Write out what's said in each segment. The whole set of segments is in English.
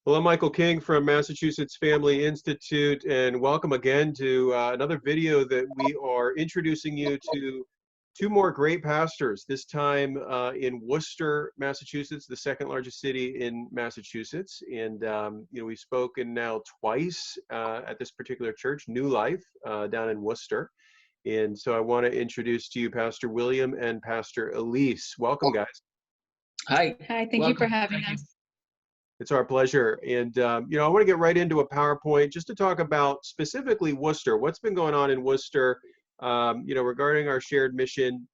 Hello, Michael King from Massachusetts Family Institute, and welcome again to another video that we are introducing you to two more great pastors, this time in Worcester, Massachusetts, the second largest city in Massachusetts. And, we've spoken now twice at this particular church, New Life, down in Worcester. And so I want to introduce to you Pastor William and Pastor Elise. Welcome, guys. Hi. Hi, thank you for having us. It's our pleasure. And, I want to get right into a PowerPoint just to talk about specifically Worcester. What's been going on in Worcester, regarding our shared mission.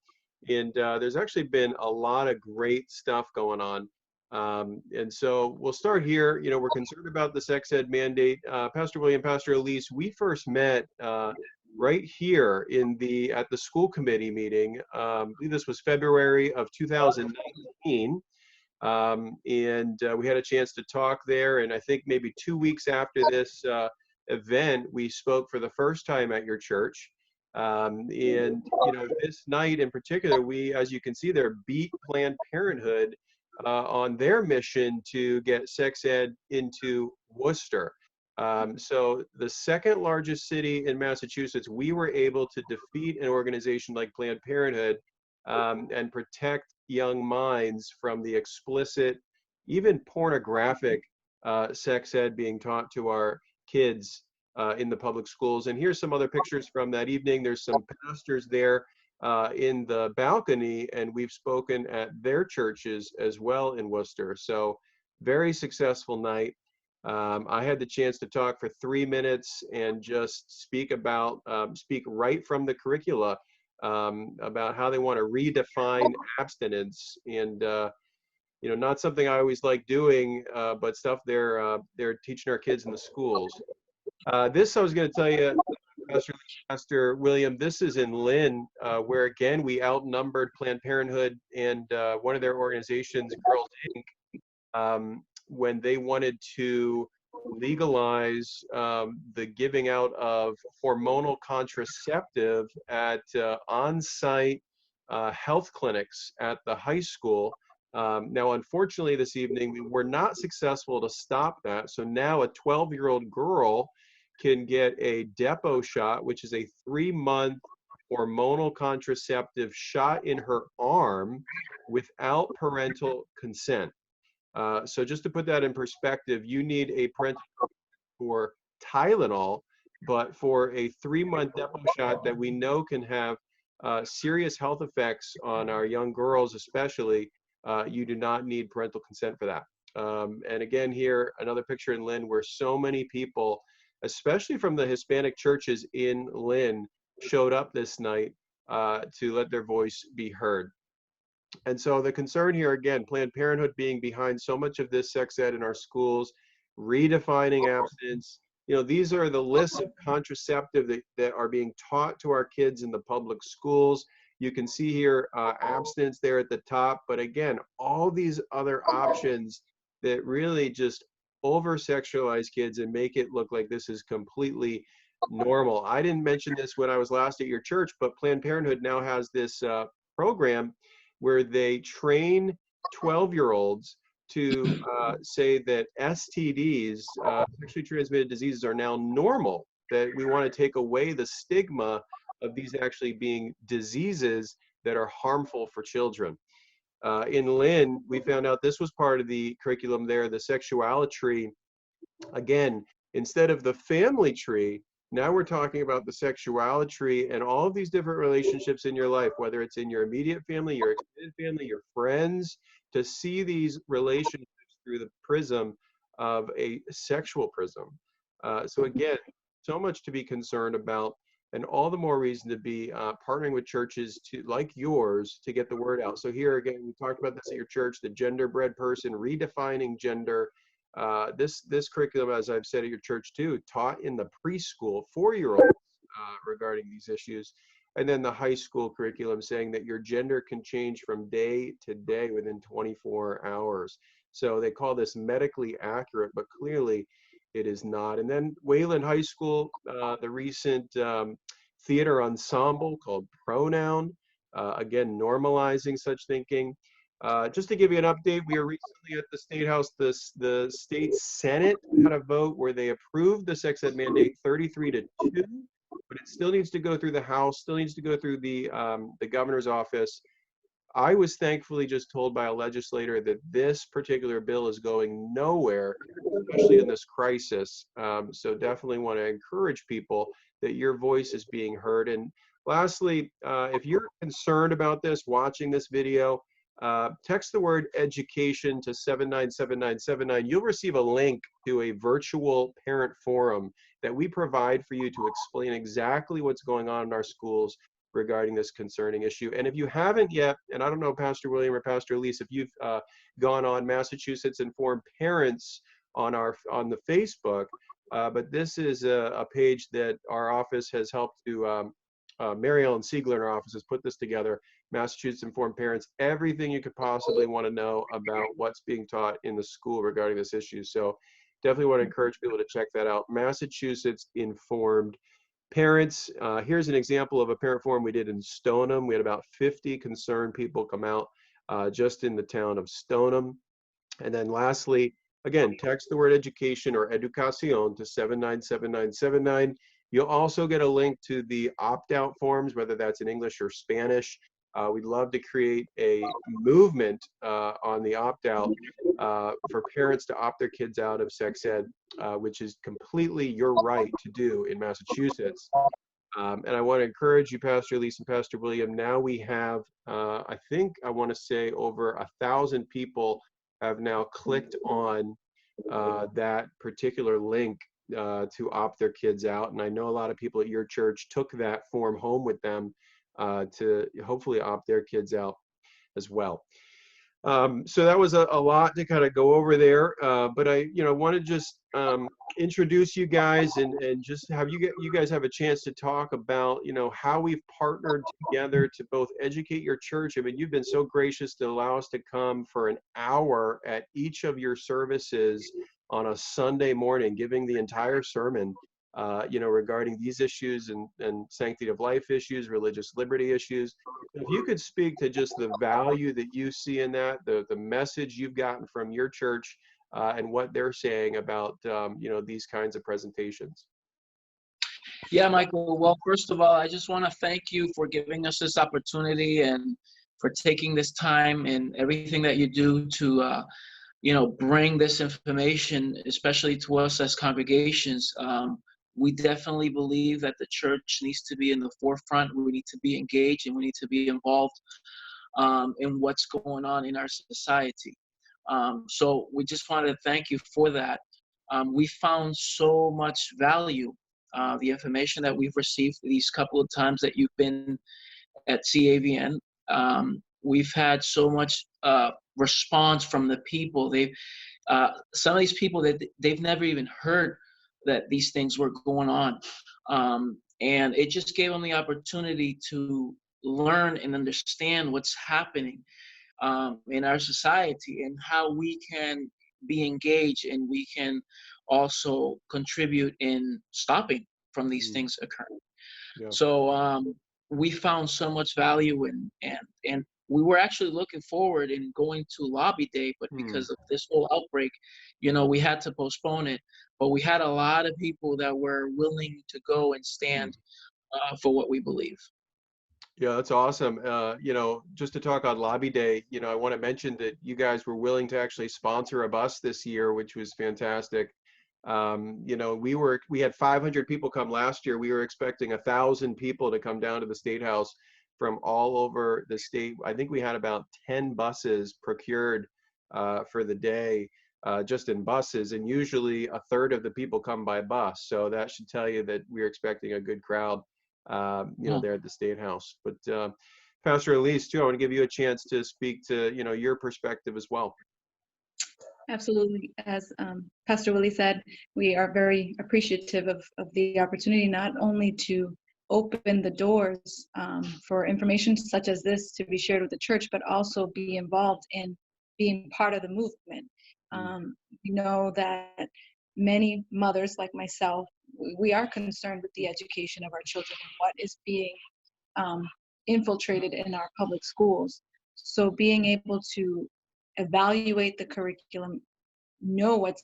And there's actually been a lot of great stuff going on. And so we'll start here. We're concerned about the sex ed mandate. Pastor William, Pastor Elise, we first met right here at the school committee meeting. I believe this was February of 2019. We had a chance to talk there, and I think maybe 2 weeks after this event, we spoke for the first time at your church. This night in particular, we, as you can see there, beat Planned Parenthood on their mission to get sex ed into Worcester. So the second largest city in Massachusetts, we were able to defeat an organization like Planned Parenthood and protect young minds from the explicit, even pornographic sex ed being taught to our kids in the public schools. And here's some other pictures from that evening. There's some pastors there in the balcony, and we've spoken at their churches as well in Worcester. So very successful night. I had the chance to talk for 3 minutes and just speak right from the curricula about how they want to redefine abstinence, and not something I always like doing, but stuff they're teaching our kids in the schools. This I was going to tell you, Pastor William. This is in Lynn, where again we outnumbered Planned Parenthood and one of their organizations, Girls Inc., when they wanted to legalize the giving out of hormonal contraceptive at on-site health clinics at the high school. Now, unfortunately, this evening, we were not successful to stop that. So now a 12-year-old girl can get a depot shot, which is a 3-month hormonal contraceptive shot in her arm without parental consent. So just to put that in perspective, you need a parental for Tylenol, but for a 3-month depot shot that we know can have serious health effects on our young girls especially, you do not need parental consent for that. And again here, another picture in Lynn where so many people, especially from the Hispanic churches in Lynn, showed up this night to let their voice be heard. And so the concern here, again, Planned Parenthood being behind so much of this sex ed in our schools, redefining abstinence. These are the lists of contraceptive that are being taught to our kids in the public schools. You can see here abstinence there at the top. But again, all these other options that really just over-sexualize kids and make it look like this is completely normal. I didn't mention this when I was last at your church, but Planned Parenthood now has this program where they train 12-year-olds to say that STDs, sexually transmitted diseases, are now normal, that we want to take away the stigma of these actually being diseases that are harmful for children. In Lynn, we found out this was part of the curriculum there, the sexuality tree. Again, instead of the family tree, now we're talking about the sexuality tree and all of these different relationships in your life, whether it's in your immediate family, your extended family, your friends, to see these relationships through the prism of a sexual prism. So again, so much to be concerned about, and all the more reason to be partnering with churches like yours to get the word out. So here again, we talked about this at your church, the genderbread person, redefining gender. This curriculum, as I've said at your church too, taught in the preschool 4-year-olds regarding these issues, and then the high school curriculum saying that your gender can change from day to day within 24 hours. So they call this medically accurate, but clearly it is not. And then Wayland High School, the recent theater ensemble called Pronoun, again normalizing such thinking. Just to give you an update, we were recently at the State House. The state Senate had a vote where they approved the sex ed mandate 33-2, but it still needs to go through the House, still needs to go through the governor's office. I was thankfully just told by a legislator that this particular bill is going nowhere, especially in this crisis. So definitely want to encourage people that your voice is being heard. And lastly, if you're concerned about this, watching this video, text the word education to 797979. You'll receive a link to a virtual parent forum that we provide for you to explain exactly what's going on in our schools regarding this concerning issue. And if you haven't yet, and I don't know, Pastor William or Pastor Elise, if you've gone on Massachusetts Informed Parents on the Facebook, but this is a page that our office has helped to, Mary Ellen Siegler in our office has put this together, Massachusetts Informed Parents, everything you could possibly want to know about what's being taught in the school regarding this issue. So definitely want to encourage people to check that out, Massachusetts Informed Parents. Here's an example of a parent forum we did in Stoneham. We had about 50 concerned people come out just in the town of Stoneham. And then lastly, again, text the word education or educación to 797979. You'll also get a link to the opt-out forms, whether that's in English or Spanish. We'd love to create a movement on the opt-out for parents to opt their kids out of sex ed, which is completely your right to do in Massachusetts. And I want to encourage you, Pastor Elise and Pastor William. Now we have, I think, I want to say over 1,000 people have now clicked on that particular link to opt their kids out. And I know a lot of people at your church took that form home with them to hopefully opt their kids out as well. So that was a lot to kind of go over there, but I want to just introduce you guys and just have you guys have a chance to talk about how we've partnered together to both educate your church. I mean, you've been so gracious to allow us to come for an hour at each of your services on a Sunday morning, giving the entire sermon regarding these issues and sanctity of life issues, religious liberty issues. If you could speak to just the value that you see in that, the message you've gotten from your church and what they're saying about, these kinds of presentations. Yeah, Michael. Well, first of all, I just want to thank you for giving us this opportunity and for taking this time and everything that you do to, bring this information, especially to us as congregations. We definitely believe that the church needs to be in the forefront. We need to be engaged and we need to be involved in what's going on in our society. So we just wanted to thank you for that. We found so much value. The information that we've received these couple of times that you've been at CAVN, we've had so much response from the people. Some of these people that they've never even heard that these things were going on. And it just gave them the opportunity to learn and understand what's happening in our society and how we can be engaged and we can also contribute in stopping from these things occurring. Yeah. So we found so much value and we were actually looking forward in going to Lobby Day, but because of this whole outbreak, we had to postpone it. But we had a lot of people that were willing to go and stand for what we believe. Yeah, that's awesome. Just to talk on Lobby Day, I want to mention that you guys were willing to actually sponsor a bus this year, which was fantastic. We had 500 people come last year. We were expecting 1,000 people to come down to the State House from all over the state. I think we had about 10 buses procured for the day, just in buses, and usually a third of the people come by bus. So that should tell you that we're expecting a good crowd, there at the State House. But Pastor Elise, too, I want to give you a chance to speak to, your perspective as well. Absolutely. As Pastor Willie said, we are very appreciative of the opportunity not only to open the doors for information such as this to be shared with the church, but also be involved in being part of the movement. We know that many mothers like myself, we are concerned with the education of our children and what is being infiltrated in our public schools. So being able to evaluate the curriculum, know what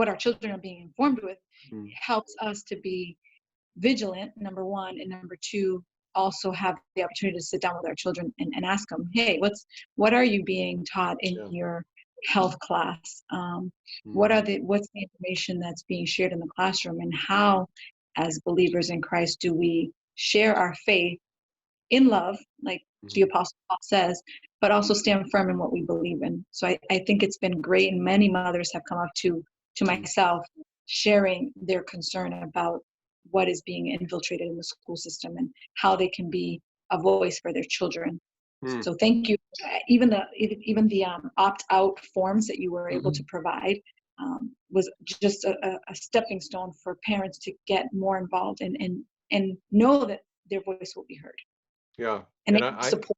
our children are being informed with, helps us to be vigilant, number one, and number two, also have the opportunity to sit down with our children and ask them, hey, what are you being taught in your health class? What's the information that's being shared in the classroom, and how, as believers in Christ, do we share our faith in love, like the Apostle Paul says, but also stand firm in what we believe in. So I think it's been great, and many mothers have come up to myself sharing their concern about what is being infiltrated in the school system and how they can be a voice for their children. So thank you. Even the opt-out forms that you were able to provide was just a stepping stone for parents to get more involved and know that their voice will be heard. Yeah, and I support.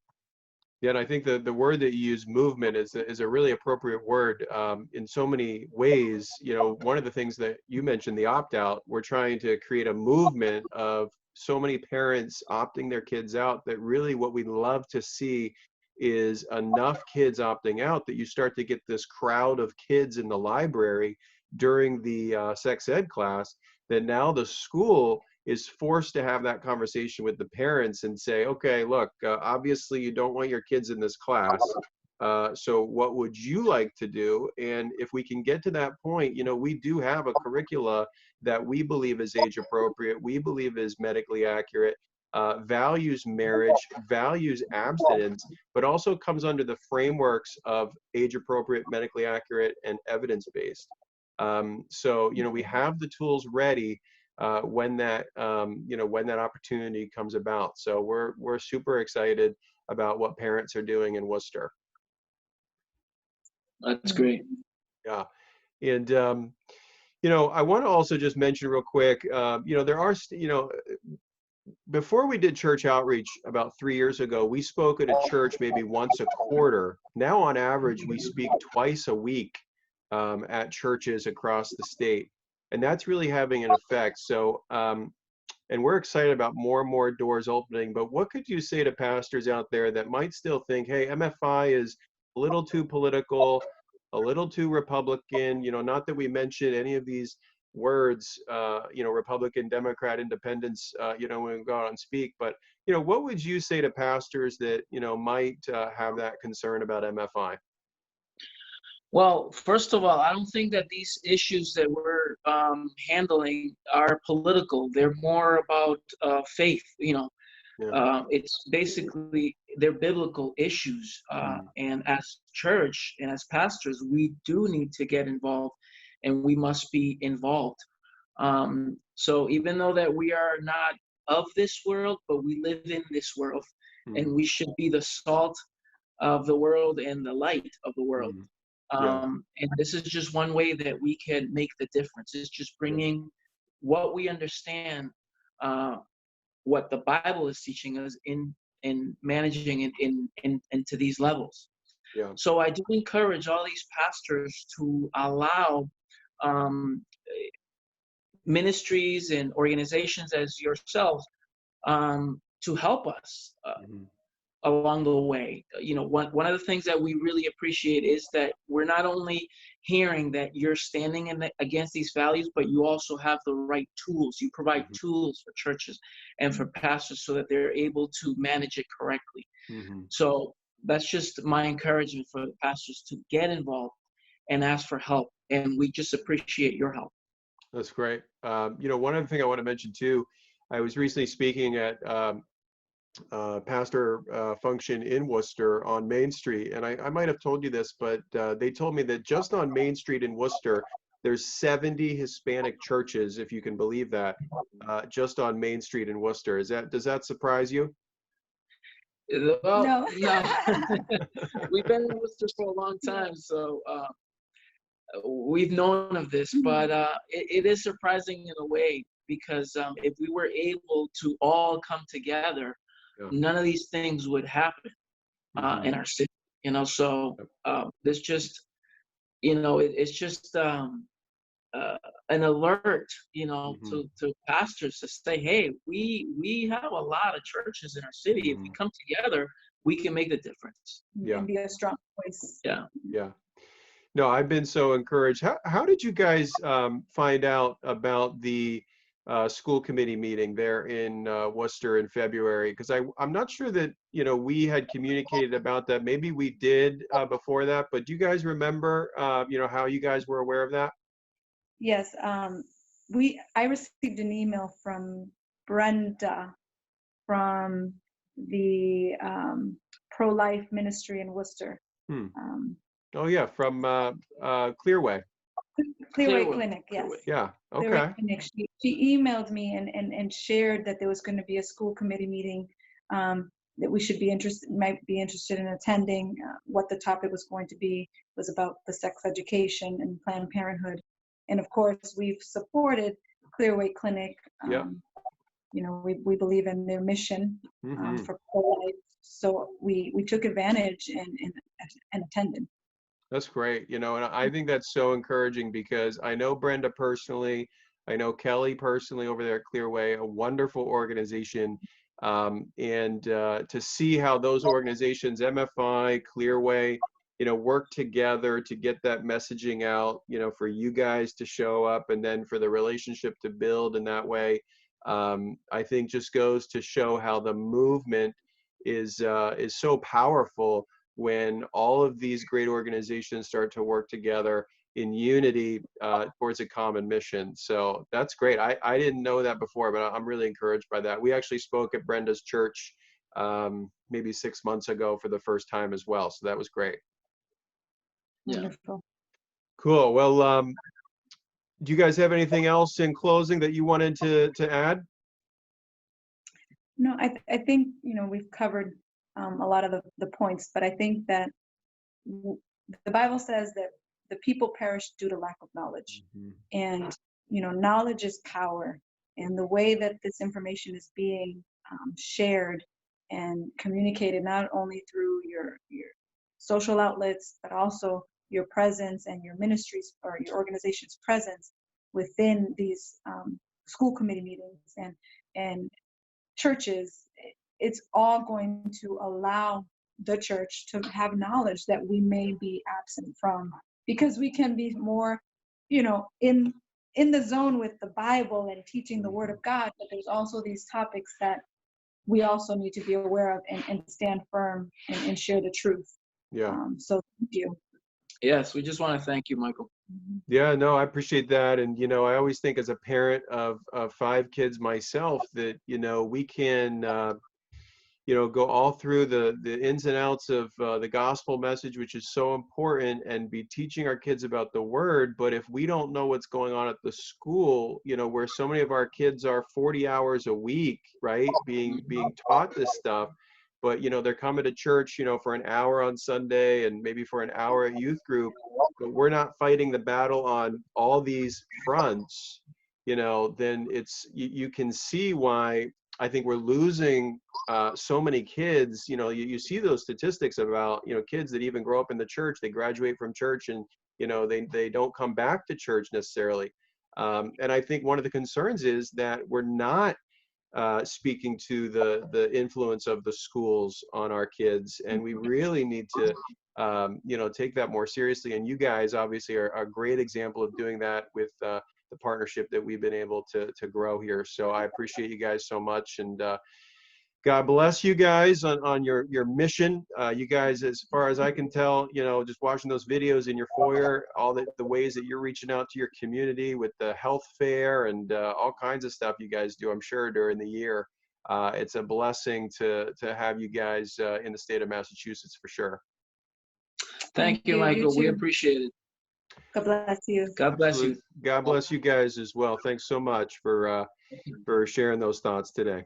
Yeah, and I think the word that you use, movement, is a really appropriate word in so many ways. You know, one of the things that you mentioned, the opt-out, we're trying to create a movement of so many parents opting their kids out, that really what we love to see is enough kids opting out that you start to get this crowd of kids in the library during the sex ed class, that now the school is forced to have that conversation with the parents and say, okay, look, obviously you don't want your kids in this class. So what would you like to do? And if we can get to that point, you know, we do have a curricula that we believe is age appropriate, we believe is medically accurate, values marriage, values abstinence, but also comes under the frameworks of age appropriate, medically accurate, and evidence-based. So, you know, we have the tools ready when that when that opportunity comes about. So we're super excited about what parents are doing in Worcester. That's great. Yeah, and you know, I want to also just mention real quick. You know, there are before we did church outreach about 3 years ago, we spoke at a church maybe once a quarter. Now, on average, we speak twice a week at churches across the state. And that's really having an effect. So, and we're excited about more and more doors opening, but what could you say to pastors out there that might still think, hey, MFI is a little too political, a little too Republican, you know, not that we mention any of these words, you know, Republican, Democrat, independents, you know, when we go out and speak, but, you know, what would you say to pastors that, you know, might have that concern about MFI? Well, first of all, I don't think that these issues that we're handling are political. They're more about faith. You know, it's basically they're biblical issues. And as church and as pastors, we do need to get involved, and we must be involved. So even though that we are not of this world, but we live in this world, and we should be the salt of the world and the light of the world. And this is just one way that we can make the difference. It's just bringing what we understand, what the Bible is teaching us in managing into these levels. So I do encourage all these pastors to allow ministries and organizations as yourself to help us along the way. You know, one of the things that we really appreciate is that we're not only hearing that you're standing against these values, but you also have the right tools. You provide tools for churches and for pastors so that they're able to manage it correctly. So that's just my encouragement for the pastors to get involved and ask for help. And we just appreciate your help. That's great. You know, one other thing I want to mention too, I was recently speaking at pastor function in Worcester on Main Street, and I might have told you this, but they told me that just on Main Street in Worcester, there's 70 Hispanic churches, if you can believe that, just on Main Street in Worcester. Does that surprise you? Well, no. We've been in Worcester for a long time, so we've known of this, but it is surprising in a way, because if we were able to all come together, none of these things would happen in our city, you know. So there's just, you know, it's just an alert, you know, to pastors to say, hey, we have a lot of churches in our city. If we come together, we can make the difference. Yeah. And be a strong voice. Yeah. Yeah. No, I've been so encouraged. How did you guys find out about the school committee meeting there in Worcester in February? Because I'm not sure that, we had communicated about that. Maybe we did before that, but do you guys remember, how you guys were aware of that? Yes, I received an email from Brenda from the pro-life ministry in Worcester. Hmm. Um, Oh yeah, from Clearway. Clearway Clinic, yes. Clearway. Yeah. Clearway Okay. Clinic. She emailed me and shared that there was going to be a school committee meeting that we might be interested in attending. What the topic was going to be was about the sex education and Planned Parenthood. And of course, we've supported Clearway Clinic. Yeah. We believe in their mission Mhm. for pro-life. So we took advantage and attended. That's great, and I think that's so encouraging because I know Brenda personally, I know Kelly personally over there at Clearway, a wonderful organization, and to see how those organizations, MFI, Clearway, work together to get that messaging out, for you guys to show up and then for the relationship to build in that way, I think just goes to show how the movement is so powerful when all of these great organizations start to work together in unity towards a common mission. So that's great. I didn't know that before, but I'm really encouraged by that. We actually spoke at Brenda's church maybe 6 months ago for the first time as well. So that was great. Yeah. Wonderful. Cool. Well, do you guys have anything else in closing that you wanted to add? No, I think, we've covered a lot of the points, but I think that the Bible says that the people perish due to lack of knowledge. Mhm. And, knowledge is power. And the way that this information is being shared and communicated, not only through your social outlets, but also your presence and your ministries or your organization's presence within these school committee meetings and churches, it's all going to allow the church to have knowledge that we may be absent from, because we can be more, in the zone with the Bible and teaching the Word of God, but there's also these topics that we also need to be aware of and stand firm and share the truth. Yeah. So thank you. Yes, we just want to thank you, Michael. Yeah, no, I appreciate that. And, I always think as a parent of 5 kids myself that, we can, go all through the ins and outs of the gospel message, which is so important, and be teaching our kids about the word. But if we don't know what's going on at the school, where so many of our kids are 40 hours a week, right, being taught this stuff, but, they're coming to church, for an hour on Sunday and maybe for an hour at youth group, but we're not fighting the battle on all these fronts, then you can see why I think we're losing so many kids. You see those statistics about, kids that even grow up in the church, they graduate from church and, they don't come back to church necessarily. And I think one of the concerns is that we're not speaking to the influence of the schools on our kids, and we really need to take that more seriously. And you guys obviously are a great example of doing that with the partnership that we've been able to grow here. So I appreciate you guys so much, and God bless you guys on your mission. You guys, as far as I can tell, just watching those videos in your foyer, all the ways that you're reaching out to your community with the health fair and all kinds of stuff you guys do, I'm sure, during the year. It's a blessing to have you guys in the state of Massachusetts for sure. Thank you, Michael. We too. appreciate it. God bless you. God bless you. Absolutely. God bless you guys as well. Thanks so much for sharing those thoughts today.